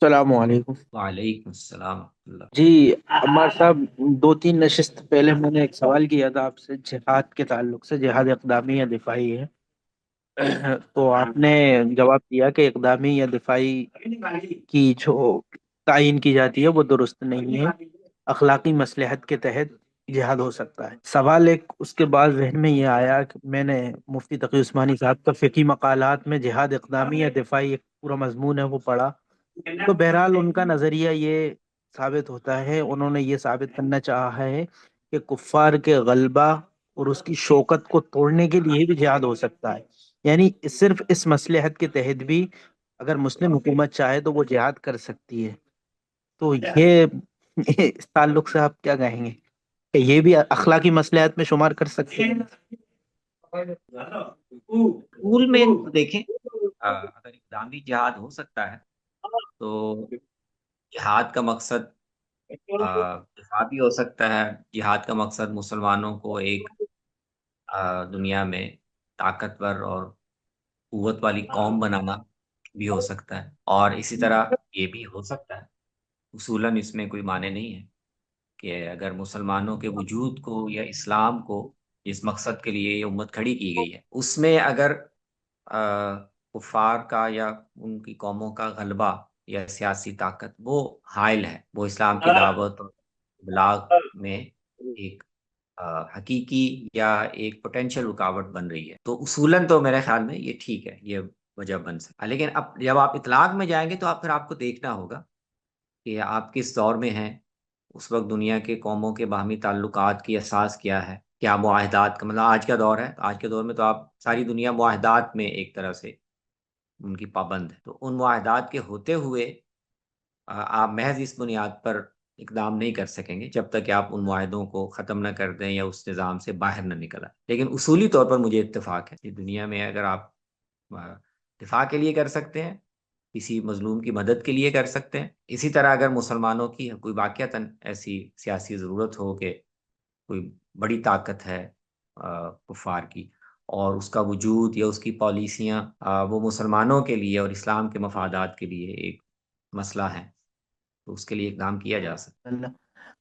सलामकुम। वालेकुम सलाम। जी, अमर साहब, दो तीन नशिस्त पहले मैंने एक सवाल किया था आपसे जिहाद के ताल्लुक से। जिहाद इक़दामी या दिफाई है? तो आपने जवाब दिया कि इक़दामी या दिफाई की जो तायीन की जाती है वो दुरुस्त नहीं है। अखलाकी मसलहत के तहत जिहाद हो सकता है। सवाल एक उसके बाद जहन में ये आया कि मैंने मुफ्ती तकी उस्मानी साहब का फ़िकी मकालात में जिहाद इक़दामी या दिफाई एक पूरा मजमून है वो पढ़ा। तो बहरहाल उनका नज़रिया ये साबित होता है, उन्होंने ये साबित करना चाहा है कि कुफ्फार के गलबा और उसकी शौकत को तोड़ने के लिए भी जिहाद हो सकता है। यानी सिर्फ इस मसलहत के तहत भी अगर मुस्लिम हुकूमत चाहे तो वो जिहाद कर सकती है। तो ये इस ताल्लुक से आप क्या कहेंगे कि ये भी अखलाकी मसलहत में शुमार कर सकते हैं? स्कूल में देखें, अगर इस्लामी जिहाद हो सकता है तो जिहाद का मकसद दिफा भी हो सकता है। जिहाद का मकसद मुसलमानों को एक दुनिया में ताकतवर और कुव्वत वाली कौम बनाना भी हो सकता है, और इसी तरह ये भी हो सकता है। उसूलन इसमें कोई माने नहीं है कि अगर मुसलमानों के वजूद को या इस्लाम को जिस मकसद के लिए ये उम्मत खड़ी की गई है उसमें अगर कुफार का या उनकी कौमों का गलबा या सियासी ताकत वो हाइल है, वो इस्लाम की दावत और इबलाग में एक हकीकी या एक पोटेंशियल रुकावट बन रही है, तो उसूलन तो मेरे ख्याल में ये ठीक है, ये वजह बन सकती है। लेकिन अब जब आप इतलाक में जाएंगे तो आप फिर आपको देखना होगा कि आप किस दौर में हैं। उस वक्त दुनिया के कौमों के बाहमी ताल्लुकात की असास क्या है, क्या मुआहदात का, मतलब आज का दौर है, तो आज के दौर में तो आप सारी दुनिया मुआहदात में एक तरह से उनकी पाबंद है, तो उन मुआहदात के होते हुए आप महज इस बुनियाद पर इकदाम नहीं कर सकेंगे जब तक कि आप उन मुआहदों को ख़त्म न कर दें या उस निज़ाम से बाहर न निकल आए। लेकिन उसूली तौर पर मुझे इत्तेफाक है कि दुनिया में अगर आप दिफा के लिए कर सकते हैं, किसी मजलूम की मदद के लिए कर सकते हैं, इसी तरह अगर मुसलमानों की कोई वाक़यातन ऐसी सियासी ज़रूरत हो कि कोई बड़ी ताकत है कुफ़ार की, और उसका वजूद या उसकी पॉलिसियाँ वो मुसलमानों के लिए और इस्लाम के मफादात के लिए एक मसला है, तो उसके लिए इक़दाम किया जा सकता है।